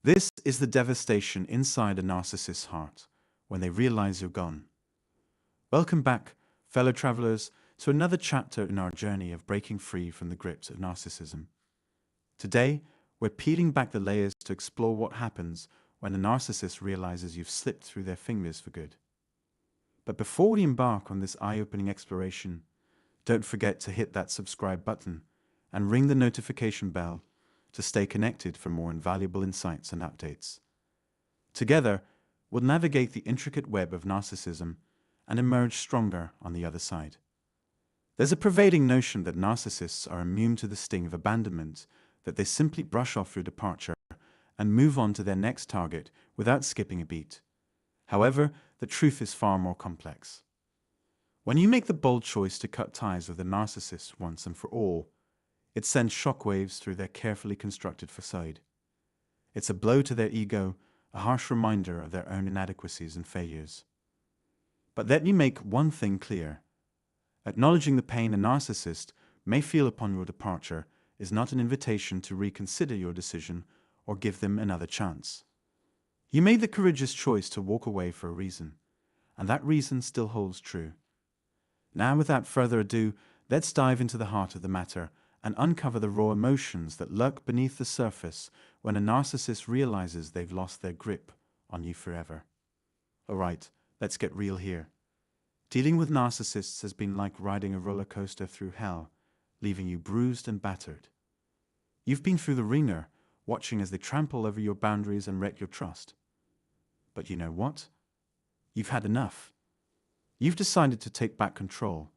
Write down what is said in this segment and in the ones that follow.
This is the devastation inside a narcissist's heart when they realize you're gone. Welcome back, fellow travelers, to another chapter in our journey of breaking free from the grips of narcissism. Today, we're peeling back the layers to explore what happens when a narcissist realizes you've slipped through their fingers for good. But before we embark on this eye-opening exploration, don't forget to hit that subscribe button and ring the notification bell to stay connected for more invaluable insights and updates. Together, we'll navigate the intricate web of narcissism and emerge stronger on the other side. There's a pervading notion that narcissists are immune to the sting of abandonment, that they simply brush off your departure and move on to their next target without skipping a beat. However, the truth is far more complex. When you make the bold choice to cut ties with a narcissist once and for all, it sends shockwaves through their carefully constructed facade. It's a blow to their ego, a harsh reminder of their own inadequacies and failures. But let me make one thing clear. Acknowledging the pain a narcissist may feel upon your departure is not an invitation to reconsider your decision or give them another chance. You made the courageous choice to walk away for a reason, and that reason still holds true. Now, without further ado, let's dive into the heart of the matter and uncover the raw emotions that lurk beneath the surface when a narcissist realizes they've lost their grip on you forever. Alright, let's get real here. Dealing with narcissists has been like riding a roller coaster through hell, leaving you bruised and battered. You've been through the ringer, watching as they trample over your boundaries and wreck your trust. But you know what? You've had enough. You've decided to take back control,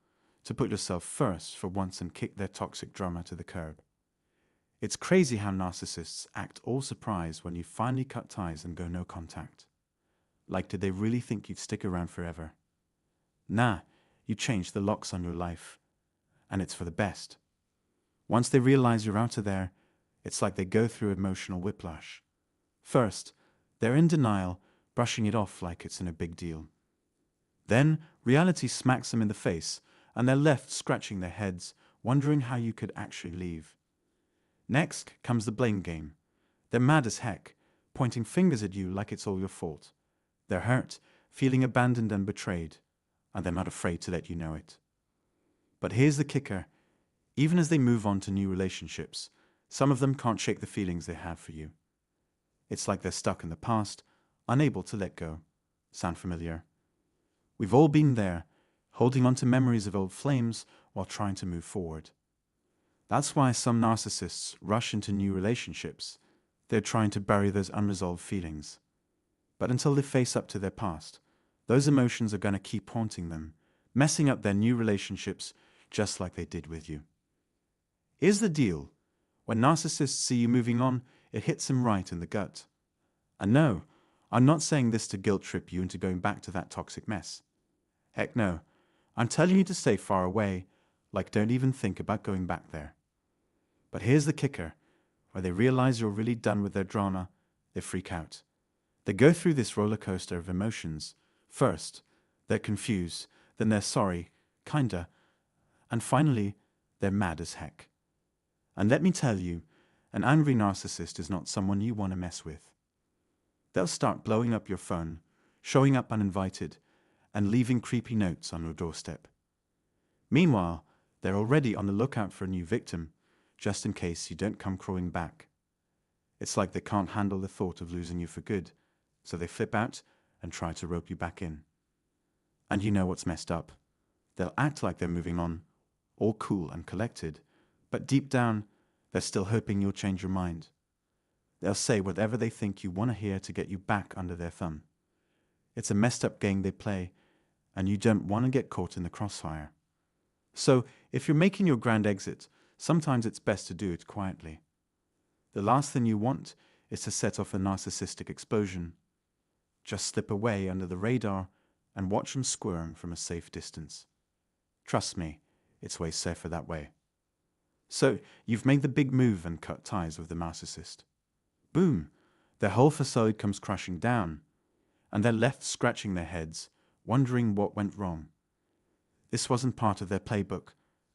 to put yourself first for once and kick their toxic drama to the curb. It's crazy how narcissists act all surprised when you finally cut ties and go no contact. Like, did they really think you'd stick around forever? Nah, you changed the locks on your life, and it's for the best. Once they realize you're out of there, it's like they go through emotional whiplash. First, they're in denial, brushing it off like it's no big deal. Then, reality smacks them in the face, and they're left scratching their heads, wondering how you could actually leave. Next comes the blame game. They're mad as heck, pointing fingers at you like it's all your fault. They're hurt, feeling abandoned and betrayed, and they're not afraid to let you know it. But here's the kicker. Even as they move on to new relationships, some of them can't shake the feelings they have for you. It's like they're stuck in the past, unable to let go. Sound familiar? We've all been there, holding on to memories of old flames while trying to move forward. That's why some narcissists rush into new relationships. They're trying to bury those unresolved feelings. But until they face up to their past, those emotions are going to keep haunting them, messing up their new relationships just like they did with you. Here's the deal. When narcissists see you moving on, it hits them right in the gut. And no, I'm not saying this to guilt trip you into going back to that toxic mess. Heck no. I'm telling you to stay far away, like don't even think about going back there. But here's the kicker. When they realize you're really done with their drama, they freak out. They go through this roller coaster of emotions. First, they're confused, then they're sorry, kinda, and finally, they're mad as heck. And let me tell you, an angry narcissist is not someone you want to mess with. They'll start blowing up your phone, showing up uninvited, and leaving creepy notes on your doorstep. Meanwhile, they're already on the lookout for a new victim, just in case you don't come crawling back. It's like they can't handle the thought of losing you for good, so they flip out and try to rope you back in. And you know what's messed up? They'll act like they're moving on, all cool and collected, but deep down, they're still hoping you'll change your mind. They'll say whatever they think you want to hear to get you back under their thumb. It's a messed up game they play, and you don't want to get caught in the crossfire. So, if you're making your grand exit, sometimes it's best to do it quietly. The last thing you want is to set off a narcissistic explosion. Just slip away under the radar and watch them squirm from a safe distance. Trust me, it's way safer that way. So, you've made the big move and cut ties with the narcissist. Boom! Their whole facade comes crashing down, and they're left scratching their heads, wondering what went wrong. This wasn't part of their playbook,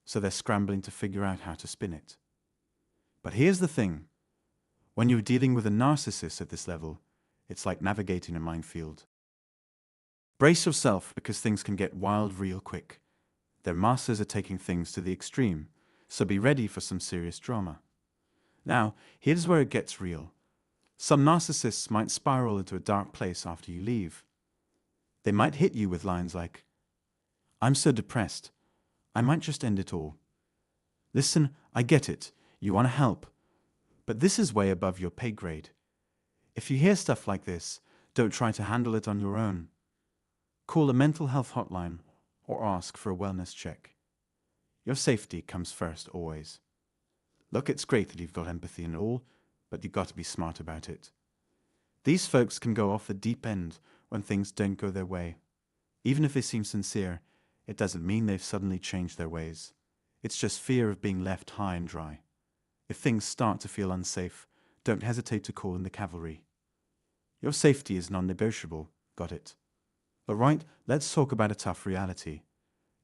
so they're scrambling to figure out how to spin it. But here's the thing. When you're dealing with a narcissist at this level, it's like navigating a minefield. Brace yourself because things can get wild real quick. Their masters are taking things to the extreme, so be ready for some serious drama. Now, here's where it gets real. Some narcissists might spiral into a dark place after you leave. They might hit you with lines like, "I'm so depressed. I might just end it all. Listen, I get it. You want to help. But this is way above your pay grade. If you hear stuff like this, don't try to handle it on your own. Call a mental health hotline or ask for a wellness check. Your safety comes first always. Look, it's great that you've got empathy and all, but you've got to be smart about it. These folks can go off the deep end when things don't go their way. Even if they seem sincere, it doesn't mean they've suddenly changed their ways. It's just fear of being left high and dry. If things start to feel unsafe, don't hesitate to call in the cavalry. Your safety is non-negotiable, got it? But right, let's talk about a tough reality.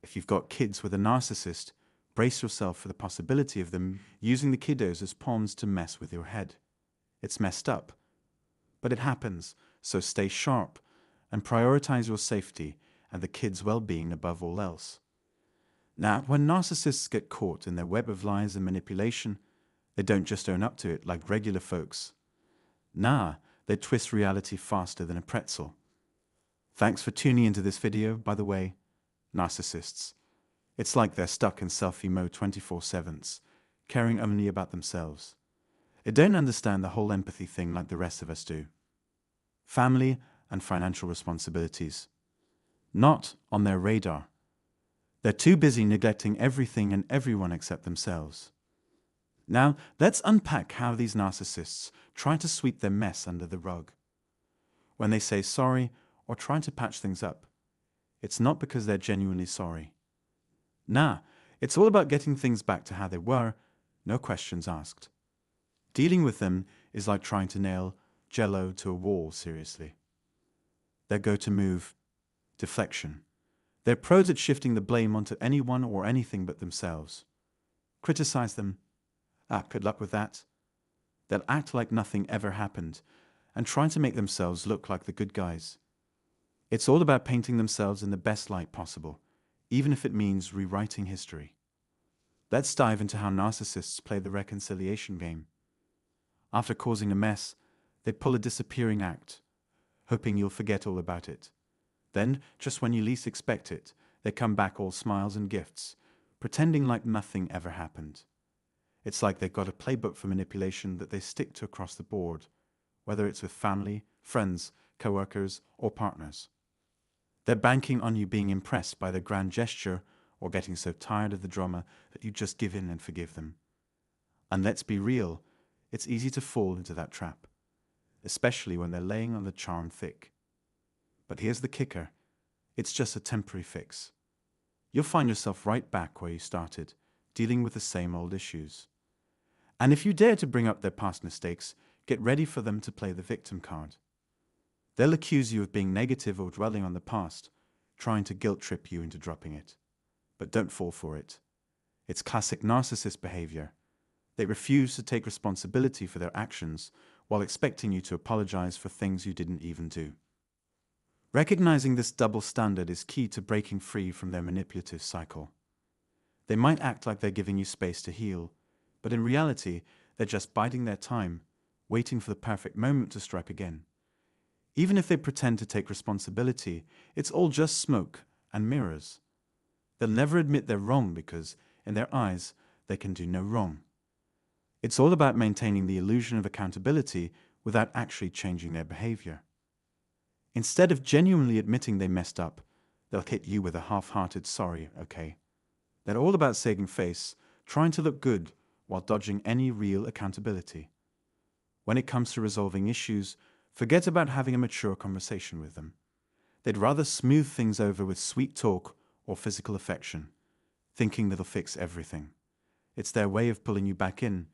If you've got kids with a narcissist, brace yourself for the possibility of them using the kiddos as pawns to mess with your head. It's messed up, but it happens, so stay sharp and prioritize your safety and the kids' well-being above all else. Now, when narcissists get caught in their web of lies and manipulation, they don't just own up to it like regular folks. Nah, they twist reality faster than a pretzel. Thanks for tuning into this video, by the way. Narcissists. It's like they're stuck in selfie mode 24/7, caring only about themselves. They don't understand the whole empathy thing like the rest of us do. Family and financial responsibilities. Not on their radar. They're too busy neglecting everything and everyone except themselves. Now, let's unpack how these narcissists try to sweep their mess under the rug. When they say sorry or try to patch things up, it's not because they're genuinely sorry. Nah, it's all about getting things back to how they were, no questions asked. Dealing with them is like trying to nail Jell-O to a wall seriously. Their go-to move, deflection. They're pros at shifting the blame onto anyone or anything but themselves. Criticize them. Good luck with that. They'll act like nothing ever happened and try to make themselves look like the good guys. It's all about painting themselves in the best light possible, even if it means rewriting history. Let's dive into how narcissists play the reconciliation game. After causing a mess, they pull a disappearing act, hoping you'll forget all about it. Then, just when you least expect it, they come back all smiles and gifts, pretending like nothing ever happened. It's like they've got a playbook for manipulation that they stick to across the board, whether it's with family, friends, coworkers, or partners. They're banking on you being impressed by their grand gesture or getting so tired of the drama that you just give in and forgive them. And let's be real, it's easy to fall into that trap, especially when they're laying on the charm thick. But here's the kicker, it's just a temporary fix. You'll find yourself right back where you started, dealing with the same old issues. And if you dare to bring up their past mistakes, get ready for them to play the victim card. They'll accuse you of being negative or dwelling on the past, trying to guilt trip you into dropping it. But don't fall for it. It's classic narcissist behavior. They refuse to take responsibility for their actions while expecting you to apologize for things you didn't even do. Recognizing this double standard is key to breaking free from their manipulative cycle. They might act like they're giving you space to heal, but in reality, they're just biding their time, waiting for the perfect moment to strike again. Even if they pretend to take responsibility, it's all just smoke and mirrors. They'll never admit they're wrong because, in their eyes, they can do no wrong. It's all about maintaining the illusion of accountability without actually changing their behavior. Instead of genuinely admitting they messed up, they'll hit you with a half-hearted sorry, okay? They're all about saving face, trying to look good while dodging any real accountability. When it comes to resolving issues, forget about having a mature conversation with them. They'd rather smooth things over with sweet talk or physical affection, thinking that'll fix everything. It's their way of pulling you back in,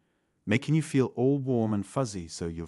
making you feel all warm and fuzzy so you'll